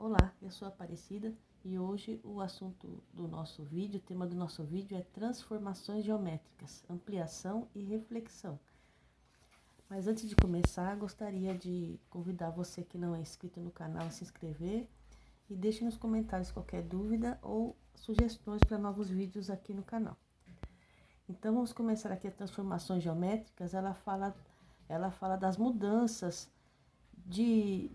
Olá, eu sou a Aparecida e hoje o assunto do nosso vídeo, o tema do nosso vídeo é transformações geométricas, ampliação e reflexão. Mas antes de começar, gostaria de convidar você que não é inscrito no canal a se inscrever e deixe nos comentários qualquer dúvida ou sugestões para novos vídeos aqui no canal. Então vamos começar aqui as transformações geométricas. Ela fala das mudanças de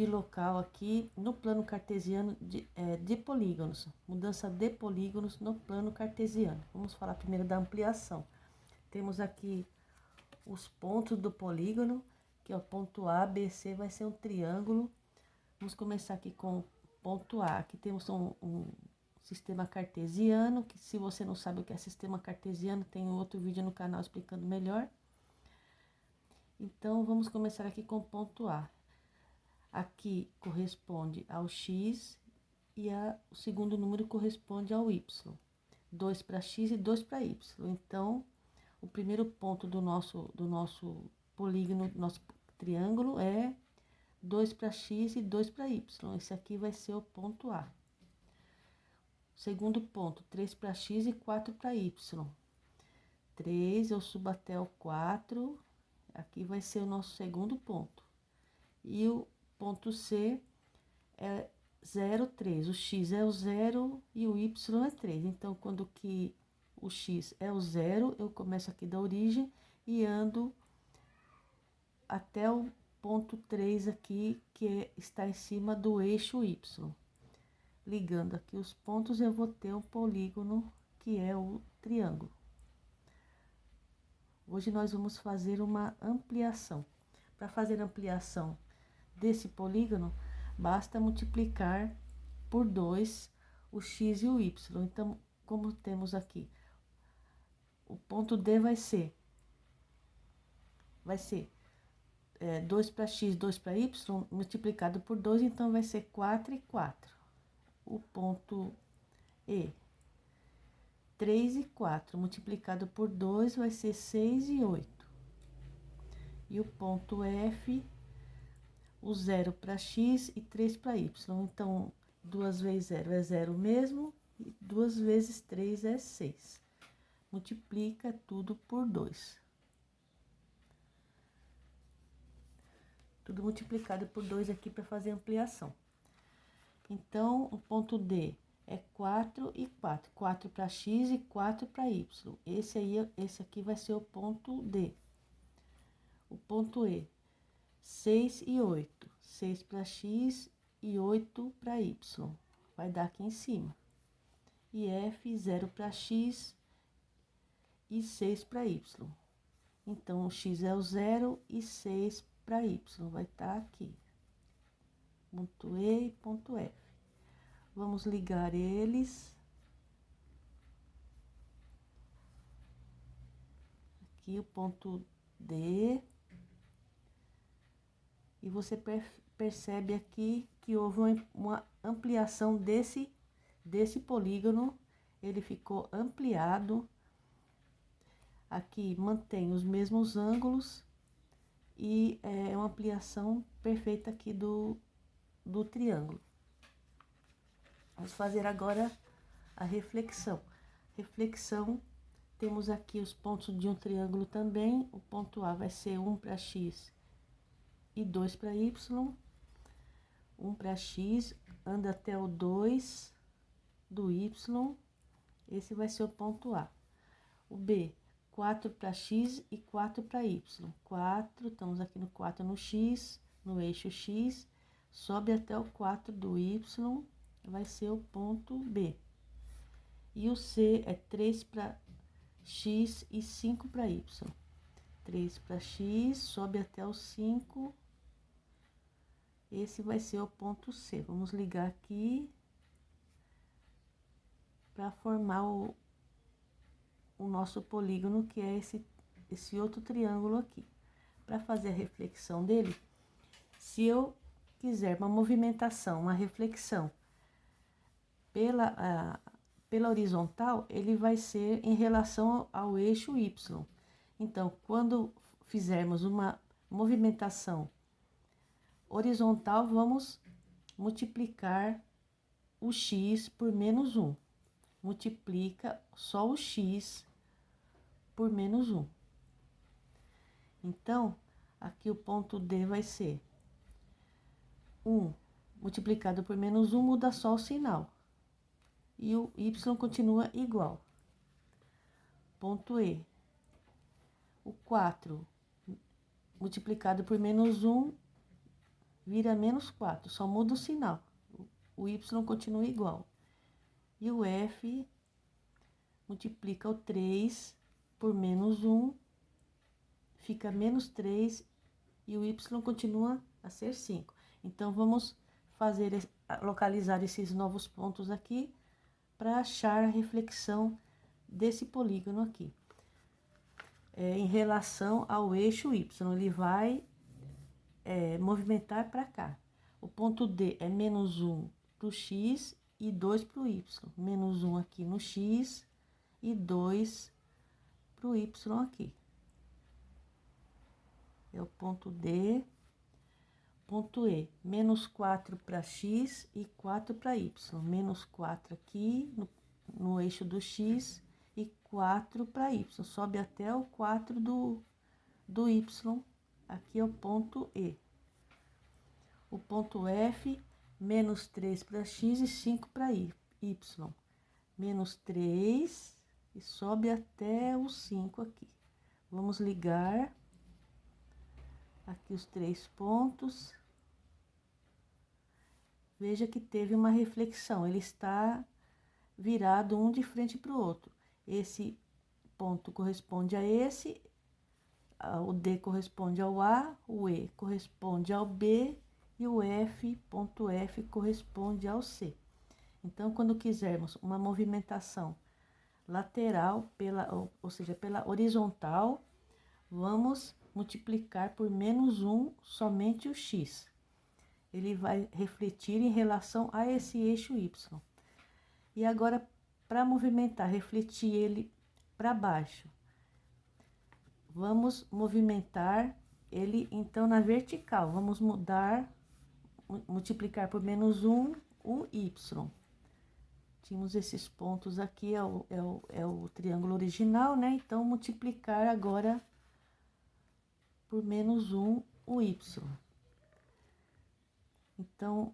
local aqui no plano cartesiano de polígonos, mudança de polígonos no plano cartesiano. Vamos falar primeiro da ampliação. Temos aqui os pontos do polígono, que é o ponto A, B, C, vai ser um triângulo. Vamos começar aqui com o ponto A. Aqui temos um sistema cartesiano, que se você não sabe o que é sistema cartesiano, tem outro vídeo no canal explicando melhor. Então, vamos começar aqui com o ponto A. Aqui corresponde ao X e o segundo número corresponde ao Y. 2 para X e 2 para Y. Então, o primeiro ponto do nosso polígono, do nosso triângulo é 2 para X e 2 para Y. Esse aqui vai ser o ponto A. Segundo ponto, 3 para X e 4 para Y. 3, eu subo até o 4. Aqui vai ser o nosso segundo ponto. E o ponto C é 0, 3. O X é o 0 e o Y é 3. Então, quando que o X é o 0, eu começo aqui da origem e ando até o ponto 3 aqui, que está em cima do eixo Y. Ligando aqui os pontos, eu vou ter um polígono, que é o triângulo. Hoje nós vamos fazer uma ampliação. Para fazer ampliação desse polígono, basta multiplicar por 2 o X e o Y. Então, como temos aqui, o ponto D vai ser 2 para X, 2 para Y, multiplicado por 2, então vai ser 4 e 4. O ponto E, 3 e 4, multiplicado por 2, vai ser 6 e 8. E o ponto F, o 0 para X e 3 para Y. Então, 2 vezes 0 é 0 mesmo, e 2 vezes 3 é 6. Multiplica tudo por 2. Tudo multiplicado por 2 aqui para fazer ampliação. Então, o ponto D é 4 e 4. 4 para X e 4 para Y. Esse aqui vai ser o ponto D. O ponto E, 6 e 8. 6 para X e 8 para Y. Vai dar aqui em cima. E F, 0 para X e 6 para Y. Então, o X é o 0 e 6 para Y. Vai estar aqui. Ponto E e ponto F. Vamos ligar eles. Aqui o ponto D. E você percebe aqui que houve uma ampliação desse polígono. Ele ficou ampliado. Aqui mantém os mesmos ângulos. E é uma ampliação perfeita aqui do triângulo. Vamos fazer agora a reflexão. Reflexão, temos aqui os pontos de um triângulo também. O ponto A vai ser 1 para X e 2 para Y. 1 para X, anda até o 2 do Y. Esse vai ser o ponto A. O B, 4 para X e 4 para Y. 4, estamos aqui no 4 no X, no eixo X. Sobe até o 4 do Y, vai ser o ponto B. E o C é 3 para X e 5 para Y. 3 para X, sobe até o 5. Esse vai ser o ponto C. Vamos ligar aqui para formar o nosso polígono, que é esse outro triângulo aqui. Para fazer a reflexão dele, se eu quiser uma movimentação, uma reflexão pela horizontal, ele vai ser em relação ao eixo Y. Então, quando fizermos uma movimentação horizontal, vamos multiplicar o x por menos 1. Multiplica só o x por menos 1. Então, aqui o ponto D vai ser 1 multiplicado por menos 1, muda só o sinal. E o y continua igual. Ponto E. O 4 multiplicado por menos 1 vira menos 4, só muda o sinal. O y continua igual. E o F multiplica o 3 por menos 1, fica menos 3 e o y continua a ser 5. Então, vamos localizar esses novos pontos aqui para achar a reflexão desse polígono aqui. Em relação ao eixo y, ele vai movimentar para cá. O ponto D é menos 1 para o x e 2 para o y. Menos 1 aqui no x e 2 para o y aqui. É o ponto D. Ponto E, menos 4 para x e 4 para y. Menos 4 aqui no eixo do x e 4 para y. Sobe até o 4 do y. Aqui é o ponto E. O ponto F, menos 3 para x e 5 para y. Menos 3 e sobe até o 5 aqui. Vamos ligar aqui os 3 pontos. Veja que teve uma reflexão, ele está virado um de frente para o outro. Esse ponto corresponde a esse, o D corresponde ao A, o E corresponde ao B e o F, ponto F, corresponde ao C. Então, quando quisermos uma movimentação lateral, ou seja, pela horizontal, vamos multiplicar por menos 1 somente o x. Ele vai refletir em relação a esse eixo y. E agora, para movimentar, refletir ele para baixo, vamos movimentar ele então na vertical. Vamos multiplicar por menos 1 o y. Tínhamos esses pontos aqui, é o triângulo original, né? Então, multiplicar agora por menos 1 o y. Então,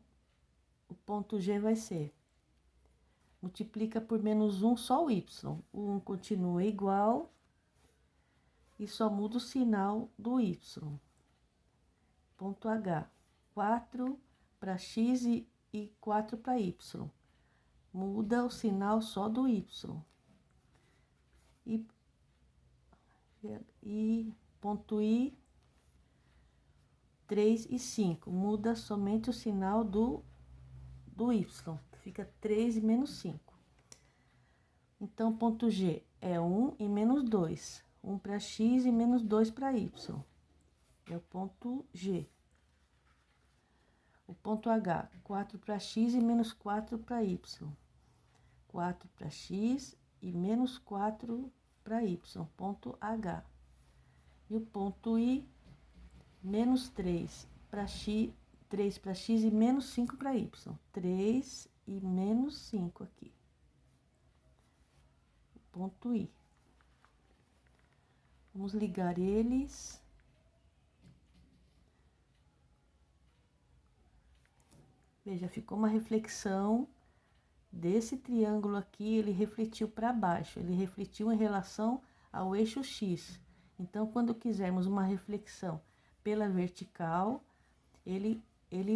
o ponto G vai ser, multiplica por menos 1 só o y. O 1 continua igual e só muda o sinal do y. Ponto H, 4 para x e 4 para y. Muda o sinal só do y. E ponto I, 3 e 5. Muda somente o sinal do y. Fica 3 e menos 5. Então, ponto G é 1 e menos 2. 1 para x e menos 2 para y. É o ponto G. O ponto H, 4 para x e menos 4 para y. 4 para x e menos 4 para y. Ponto H. E o ponto I, menos 3 para x e menos 5 para y. 3 e menos 5 aqui. Ponto I. Vamos ligar eles. Veja, ficou uma reflexão desse triângulo aqui, ele refletiu para baixo, ele refletiu em relação ao eixo X. Então, quando quisermos uma reflexão pela vertical, ele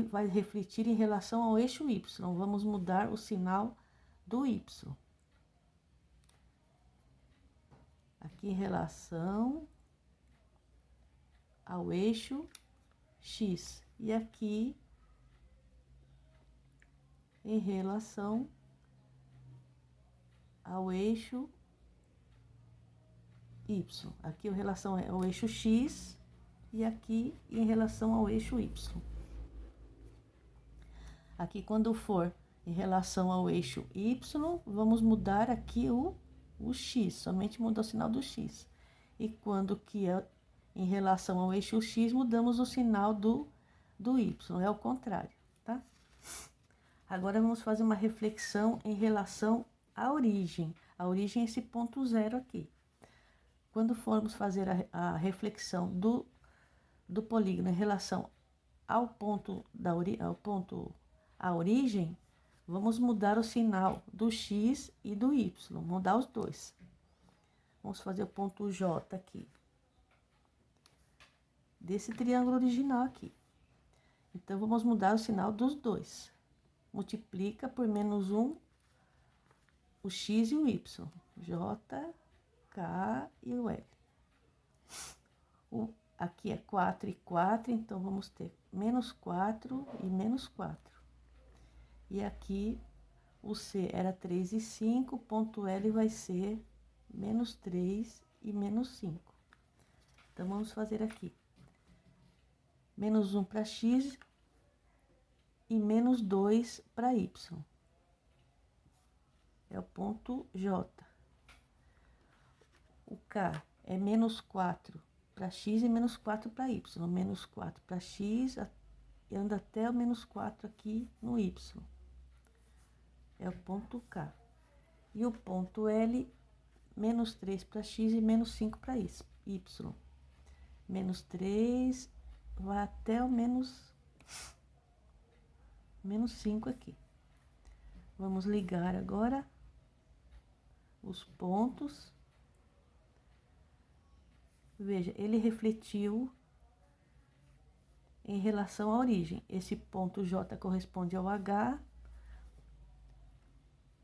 vai refletir em relação ao eixo Y. Vamos mudar o sinal do Y. Aqui em relação ao eixo X. E aqui em relação ao eixo Y. Aqui em relação ao eixo X e aqui em relação ao eixo Y. Aqui, quando for em relação ao eixo Y, vamos mudar aqui o X, somente muda o sinal do X. E quando que é em relação ao eixo X, mudamos o sinal do Y, é o contrário, tá? Agora vamos fazer uma reflexão em relação à origem. A origem é esse ponto zero aqui. Quando formos fazer a reflexão do polígono em relação ao ponto a origem, vamos mudar o sinal do X e do Y, mudar os dois. Vamos fazer o ponto J aqui, desse triângulo original aqui. Então, vamos mudar o sinal dos dois. Multiplica por -1 o X e o Y. J, K e o L. Aqui é 4 e 4, então vamos ter -4 e -4. E aqui o C era 3 e 5, ponto L vai ser -3 e -5. Então, vamos fazer aqui. -1 para X e -2 para Y. É o ponto J. O K é -4 para X e -4 para Y. -4 para X e anda até o -4 aqui no Y. É o ponto K. E o ponto L, -3 para X e -5 para Y. -3 vai até o -5 aqui. Vamos ligar agora os pontos. Veja, ele refletiu em relação à origem. Esse ponto J corresponde ao H,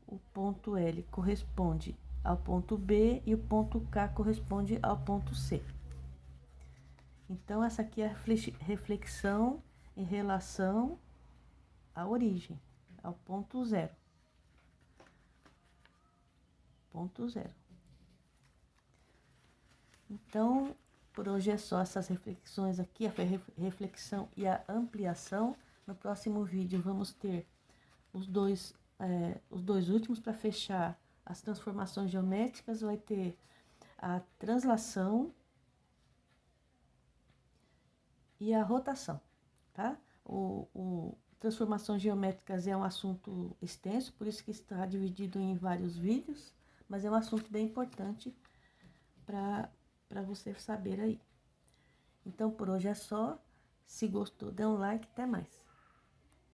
o ponto L corresponde ao ponto B e o ponto K corresponde ao ponto C. Então, essa aqui é a reflexão em relação à origem, ao ponto zero. Ponto zero. Então, por hoje é só essas reflexões aqui, a reflexão e a ampliação. No próximo vídeo vamos ter os dois últimos para fechar as transformações geométricas. Vai ter a translação e a rotação, tá? Transformações geométricas é um assunto extenso, por isso que está dividido em vários vídeos, mas é um assunto bem importante para você saber aí. Então, por hoje é só. Se gostou, dê um like, até mais.